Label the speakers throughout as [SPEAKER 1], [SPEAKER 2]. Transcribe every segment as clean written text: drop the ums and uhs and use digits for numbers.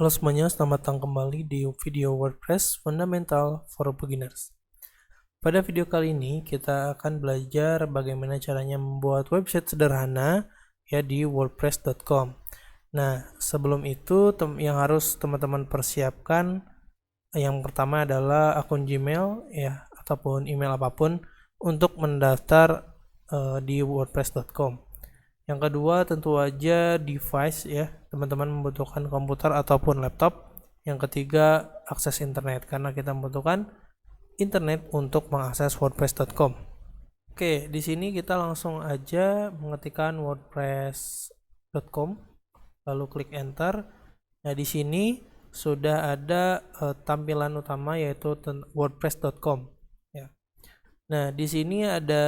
[SPEAKER 1] Halo semuanya, selamat datang kembali di video WordPress Fundamental for Beginners. Pada video kali ini kita akan belajar bagaimana caranya membuat website sederhana ya di wordpress.com. Nah, sebelum itu yang harus teman-teman persiapkan yang pertama adalah akun Gmail ya ataupun email apapun untuk mendaftar di wordpress.com. Yang kedua tentu aja device ya, teman-teman membutuhkan komputer ataupun laptop. Yang ketiga akses internet, karena kita membutuhkan internet untuk mengakses wordpress.com. Oke, di sini kita langsung aja mengetikkan wordpress.com, lalu klik enter. Nah, di sini sudah ada tampilan utama yaitu wordpress.com. Nah, di sini ada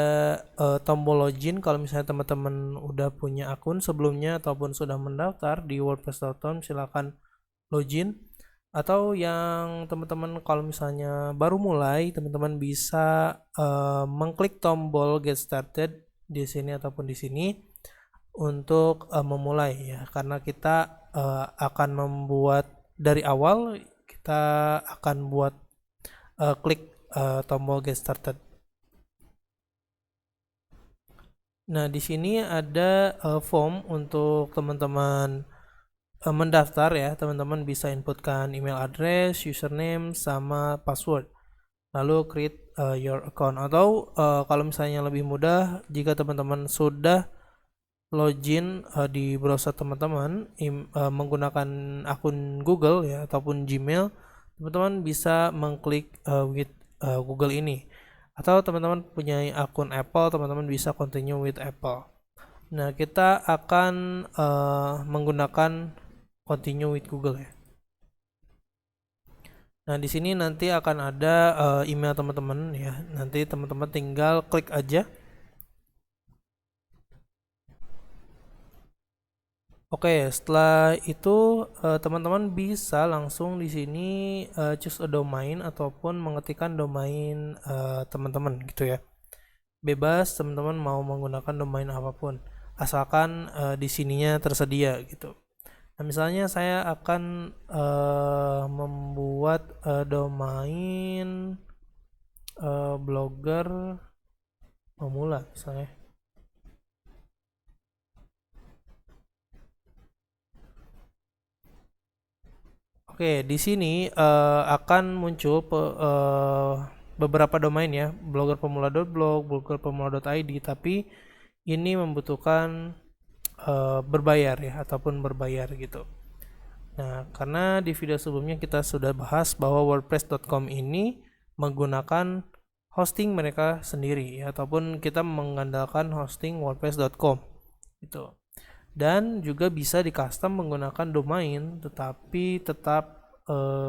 [SPEAKER 1] tombol login. Kalau misalnya teman-teman udah punya akun sebelumnya ataupun sudah mendaftar di wordpress.com, silakan login. Atau yang teman-teman kalau misalnya baru mulai, teman-teman bisa mengklik tombol get started di sini ataupun di sini untuk memulai ya. Karena kita akan membuat dari awal, kita akan buat klik tombol get started. Nah, di sini ada form untuk teman-teman mendaftar ya. Teman-teman bisa inputkan email address, username, sama password. Lalu create your account. Atau kalau misalnya lebih mudah, jika teman-teman sudah login di browser teman-teman menggunakan akun Google ya ataupun Gmail, teman-teman bisa mengklik with Google ini. Atau teman-teman punya akun Apple, teman-teman bisa continue with Apple. Nah, kita akan menggunakan continue with Google ya. Nah, di sini nanti akan ada email teman-teman ya. Nanti teman-teman tinggal klik aja. Oke, setelah itu teman-teman bisa langsung di sini choose a domain ataupun mengetikkan domain teman-teman gitu ya. Bebas teman-teman mau menggunakan domain apapun, asalkan di sininya tersedia gitu. Nah, misalnya saya akan membuat domain blogger pemula misalnya. Oke, di sini akan muncul beberapa domain ya, bloggerpemula.blog, bloggerpemula.id, tapi ini membutuhkan berbayar ya ataupun berbayar gitu. Nah, karena di video sebelumnya kita sudah bahas bahwa wordpress.com ini menggunakan hosting mereka sendiri ya, ataupun kita mengandalkan hosting wordpress.com gitu. Dan juga bisa di custom menggunakan domain tetapi tetap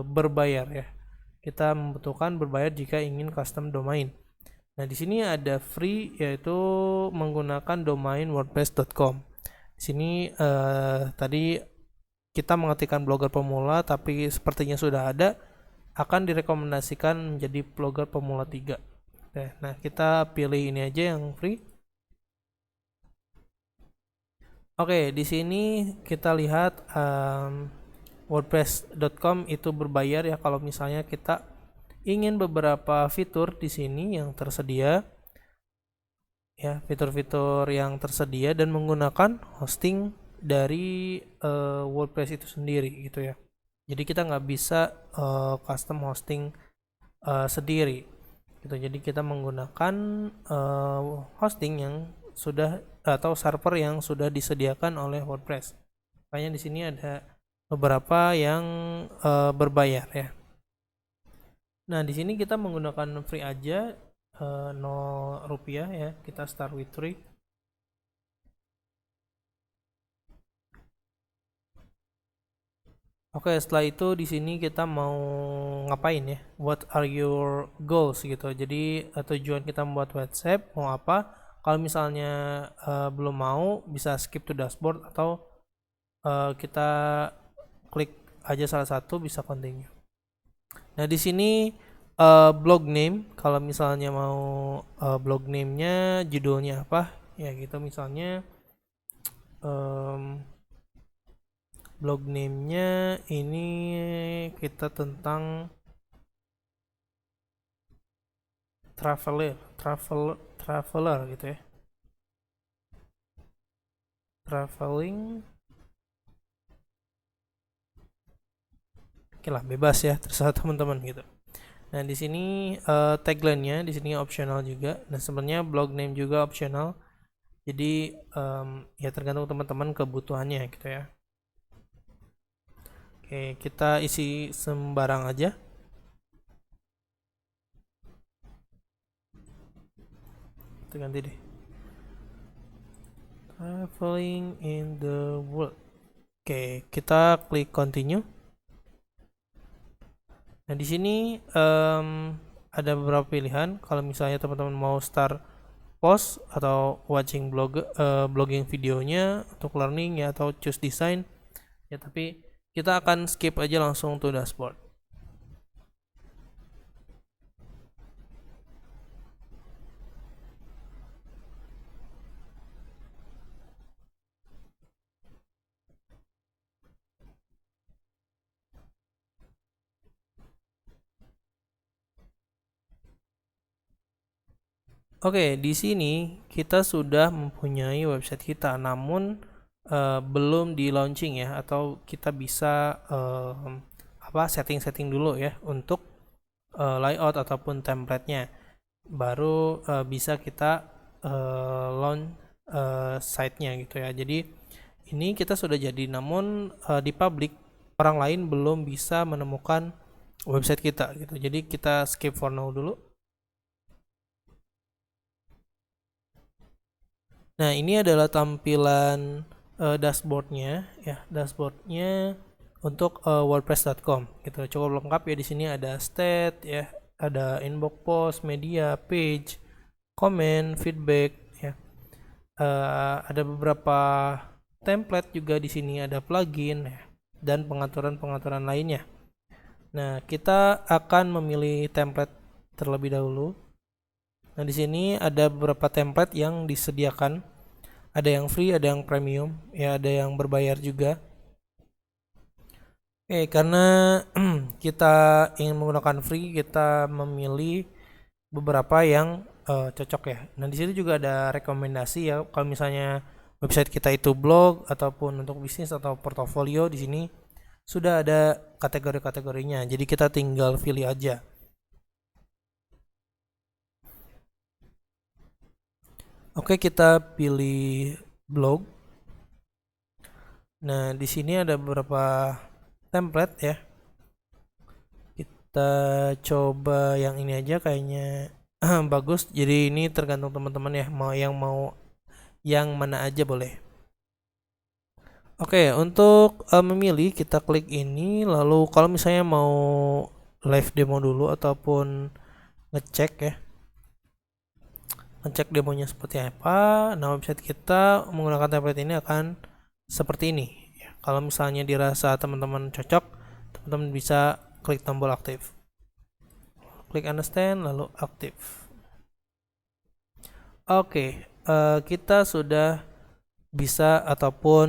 [SPEAKER 1] berbayar ya. Kita membutuhkan berbayar jika ingin custom domain. Nah, di sini ada free yaitu menggunakan domain wordpress.com. Di sini tadi kita mengetikkan blogger pemula tapi sepertinya sudah ada, akan direkomendasikan menjadi blogger pemula 3. Nah, kita pilih ini aja yang free. Oke, di sini kita lihat wordpress.com itu berbayar ya kalau misalnya kita ingin beberapa fitur di sini yang tersedia ya, fitur-fitur yang tersedia dan menggunakan hosting dari WordPress itu sendiri gitu ya. Jadi kita nggak bisa custom hosting sendiri gitu. Jadi kita menggunakan hosting yang sudah atau server yang sudah disediakan oleh WordPress. Makanya di sini ada beberapa yang berbayar ya. Nah, di sini kita menggunakan free aja, 0 rupiah ya. Kita start with free. Oke, setelah itu di sini kita mau ngapain ya? What are your goals gitu. Jadi tujuan kita membuat website mau apa? Kalau misalnya belum mau, bisa skip to dashboard atau kita klik aja salah satu, bisa continue. Nah, di sini blog name, kalau misalnya mau blog name-nya judulnya apa? Ya gitu misalnya Blog name-nya ini kita tentang traveler gitu ya. Traveling. Oke lah, bebas ya, terserah teman-teman gitu. Nah, di sini tagline-nya di sini optional juga. Nah, sebenarnya blog name juga optional. Jadi ya tergantung teman-teman kebutuhannya gitu ya. Oke, kita isi sembarang aja. Kita ganti deh. Traveling in the world. Oke, kita klik continue. Nah, di sini ada beberapa pilihan. Kalau misalnya teman-teman mau start post atau watching blogging videonya untuk learning ya, atau choose design ya, tapi kita akan skip aja langsung to dashboard. Oke, di sini kita sudah mempunyai website kita, namun belum di launching ya, atau kita bisa setting-setting dulu ya untuk layout ataupun template-nya, baru bisa kita launch site-nya gitu ya. Jadi ini kita sudah jadi, namun di public orang lain belum bisa menemukan website kita gitu. Jadi kita skip for now dulu. Nah, ini adalah tampilan dashboardnya ya, dashboardnya untuk wordpress.com gitu. Cukup lengkap ya, di sini ada stat ya, ada inbox post, media, page, comment, feedback ya. Ada beberapa template juga di sini, ada plugin ya, dan pengaturan-pengaturan lainnya. Nah, kita akan memilih template terlebih dahulu. Nah, di sini ada beberapa template yang disediakan. Ada yang free, ada yang premium, ya ada yang berbayar juga. Oke, karena kita ingin menggunakan free, kita memilih beberapa yang cocok ya. Nah, di situ juga ada rekomendasi ya. Kalau misalnya website kita itu blog ataupun untuk bisnis atau portofolio, di sini sudah ada kategori-kategorinya. Jadi kita tinggal pilih aja. Oke, kita pilih blog. Nah, di sini ada beberapa template ya. Kita coba yang ini aja, kayaknya bagus. Jadi ini tergantung teman-teman ya, mau yang mana aja boleh. Oke, untuk memilih kita klik ini, lalu kalau misalnya mau live demo dulu ataupun ngecek ya, ngecek demonya seperti apa. Nah, website kita menggunakan template ini akan seperti ini ya. Kalau misalnya dirasa teman-teman cocok, teman-teman bisa klik tombol aktif, klik understand lalu aktif. Oke, kita sudah bisa ataupun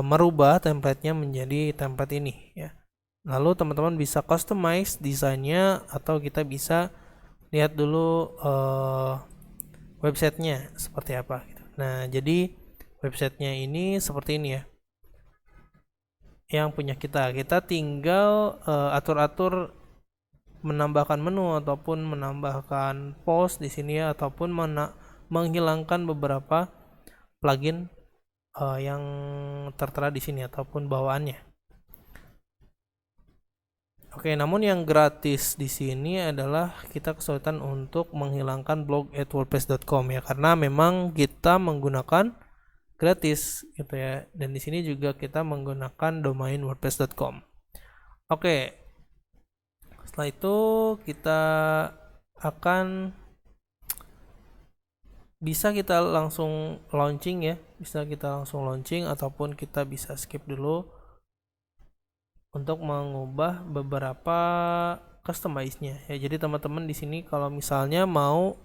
[SPEAKER 1] merubah template-nya menjadi template ini ya. Lalu teman-teman bisa customize desainnya, atau kita bisa lihat dulu websitenya seperti apa gitu. Nah, jadi websitenya ini seperti ini ya, yang punya kita tinggal atur-atur menambahkan menu ataupun menambahkan post di sini ya, ataupun menghilangkan beberapa plugin yang tertera di sini ataupun bawaannya. Oke, namun yang gratis di sini adalah kita kesulitan untuk menghilangkan blog@wordpress.com ya, karena memang kita menggunakan gratis gitu ya, dan di sini juga kita menggunakan domain wordpress.com. Oke, setelah itu kita akan bisa kita langsung launching ya, bisa kita langsung launching ataupun kita bisa skip dulu untuk mengubah beberapa customize-nya ya. Jadi teman-teman di sini kalau misalnya mau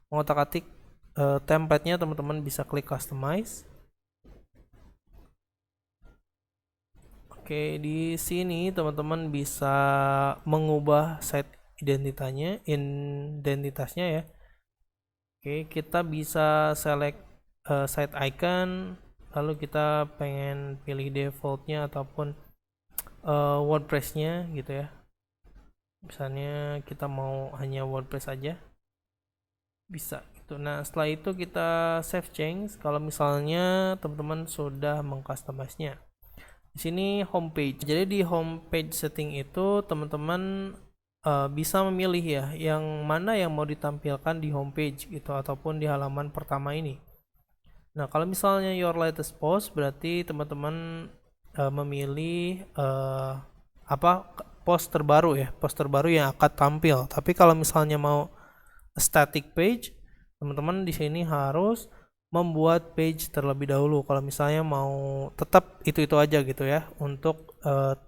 [SPEAKER 1] mengotak-atik template-nya, teman-teman bisa klik customize. Oke, di sini teman-teman bisa mengubah site identitasnya ya. Oke, kita bisa select site icon, lalu kita pengen pilih defaultnya ataupun WordPress-nya gitu ya. Misalnya kita mau hanya WordPress aja, bisa gitu. Nah, setelah itu kita save change kalau misalnya teman-teman sudah mengcustomize-nya. Di sini homepage. Jadi di homepage setting itu teman-teman bisa memilih ya yang mana yang mau ditampilkan di homepage gitu ataupun di halaman pertama ini. Nah, kalau misalnya your latest post berarti teman-teman memilih post terbaru ya, post terbaru yang akan tampil. Tapi kalau misalnya mau static page, teman-teman di sini harus membuat page terlebih dahulu kalau misalnya mau tetap itu aja gitu ya untuk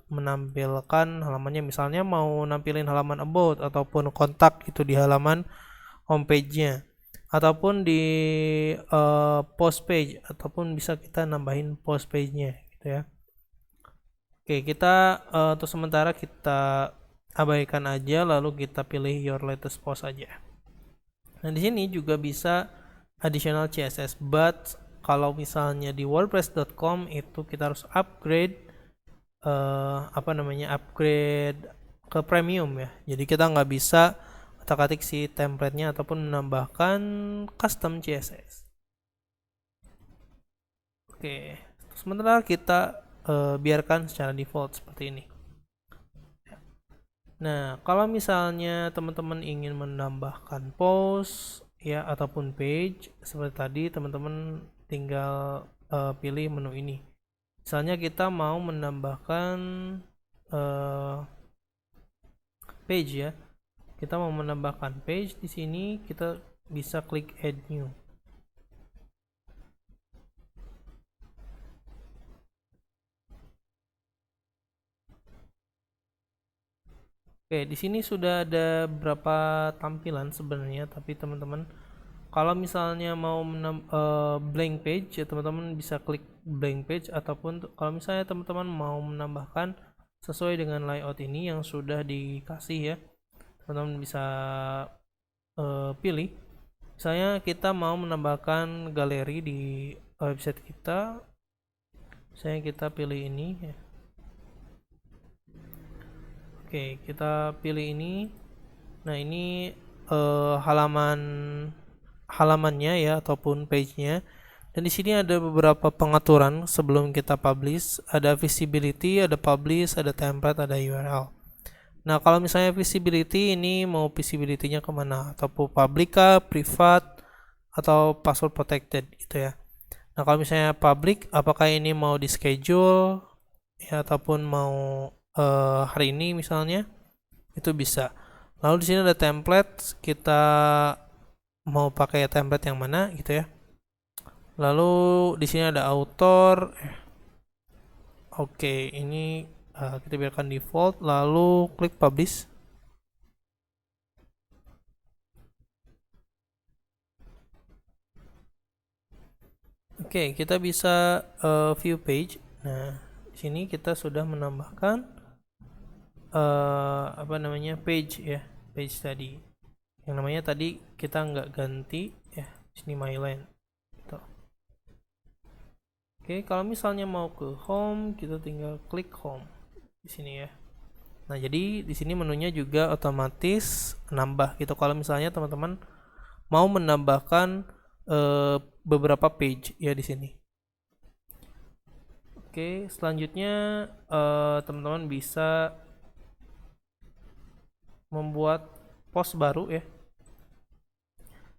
[SPEAKER 1] menampilkan halamannya. Misalnya mau nampilin halaman about ataupun kontak itu di halaman homepage-nya ataupun di post page ataupun bisa kita nambahin post page-nya gitu ya. Oke, kita untuk sementara kita abaikan aja lalu kita pilih your latest post aja. Nah, di sini juga bisa additional CSS, but kalau misalnya di wordpress.com itu kita harus upgrade upgrade ke premium ya. Jadi kita nggak bisa otak-atik si template-nya ataupun menambahkan custom CSS. Oke, sementara kita biarkan secara default seperti ini. Nah, kalau misalnya teman-teman ingin menambahkan post ya ataupun page seperti tadi, teman-teman tinggal pilih menu ini. Misalnya kita mau menambahkan page ya. Kita mau menambahkan page di sini, kita bisa klik add new. Oke, di sini sudah ada beberapa tampilan sebenarnya, tapi teman-teman kalau misalnya mau blank page ya teman-teman bisa klik blank page, ataupun kalau misalnya teman-teman mau menambahkan sesuai dengan layout ini yang sudah dikasih ya, teman-teman bisa pilih. Misalnya kita mau menambahkan galeri di website kita, misalnya kita pilih ini ya. Oke, kita pilih ini. Nah, ini halamannya ya ataupun page-nya. Dan di sini ada beberapa pengaturan sebelum kita publish. Ada visibility, ada publish, ada template, ada URL. Nah, kalau misalnya visibility ini mau visibility-nya kemana? Ataupun public kah, private, atau password protected gitu ya. Nah, kalau misalnya public, apakah ini mau di schedule ya ataupun mau hari ini misalnya, itu bisa. Lalu di sini ada template, kita mau pakai template yang mana gitu ya. Lalu di sini ada author. Oke, ini kita biarkan default, lalu klik publish. Oke, kita bisa view page. Nah, di sini kita sudah menambahkan page ya, page tadi. Yang namanya tadi kita nggak ganti ya, sini myline. Gitu. Oke, kalau misalnya mau ke home, kita tinggal klik home di sini ya. Nah, jadi di sini menunya juga otomatis nambah gitu. Kalau misalnya teman-teman mau menambahkan beberapa page ya di sini. Oke, selanjutnya teman-teman bisa membuat post baru ya.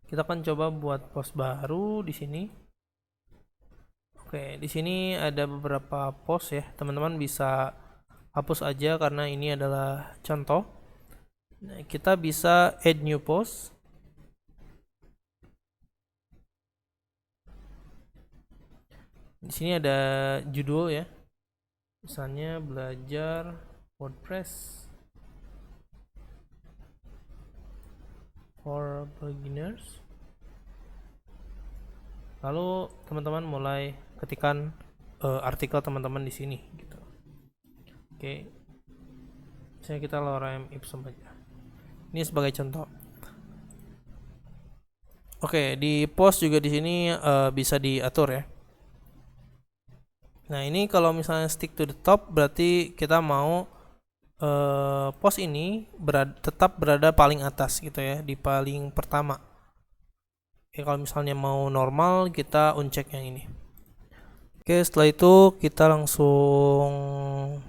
[SPEAKER 1] Kita akan coba buat post baru di sini. Oke, di sini ada beberapa post ya. Teman-teman bisa hapus aja karena ini adalah contoh. Nah, kita bisa add new post. Di sini ada judul ya. Misalnya belajar WordPress for beginners. Lalu teman-teman mulai ketikkan artikel teman-teman di sini gitu. Oke, misalnya kita lorem ipsum aja. Ini sebagai contoh. Oke, di post juga di sini bisa diatur ya. Nah, ini kalau misalnya stick to the top berarti kita mau post ini tetap berada paling atas gitu ya, di paling pertama. Oke, kalau misalnya mau normal kita uncheck yang ini. Oke, setelah itu kita langsung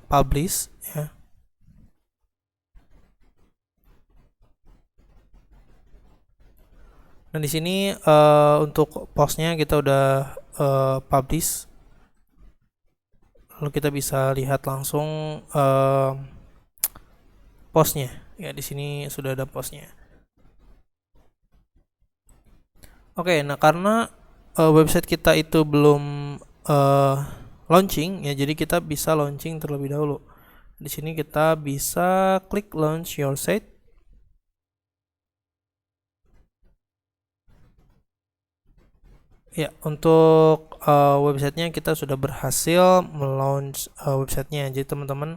[SPEAKER 1] publish ya. Nah, di sini untuk postnya kita udah publish. Lalu kita bisa lihat langsung postnya. Ya, di sini sudah ada postnya. Oke, nah karena website kita itu belum launching ya, jadi kita bisa launching terlebih dahulu. Di sini kita bisa klik launch your site. Ya, untuk websitenya kita sudah berhasil melaunch websitenya, jadi teman-teman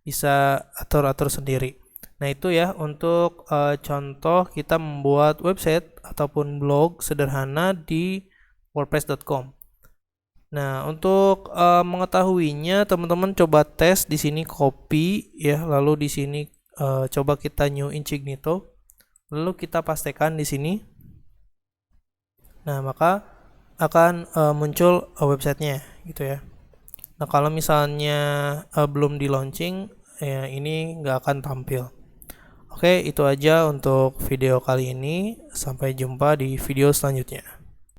[SPEAKER 1] bisa atur-atur sendiri. Nah, itu ya untuk contoh kita membuat website ataupun blog sederhana di wordpress.com. Nah, untuk mengetahuinya teman-teman coba tes di sini copy ya, lalu di sini coba kita new incognito, lalu kita pastekan di sini. Nah, maka akan muncul websitenya gitu ya. Nah, kalau misalnya belum di launching ya, ini nggak akan tampil. Oke, itu aja untuk video kali ini. Sampai jumpa di video selanjutnya.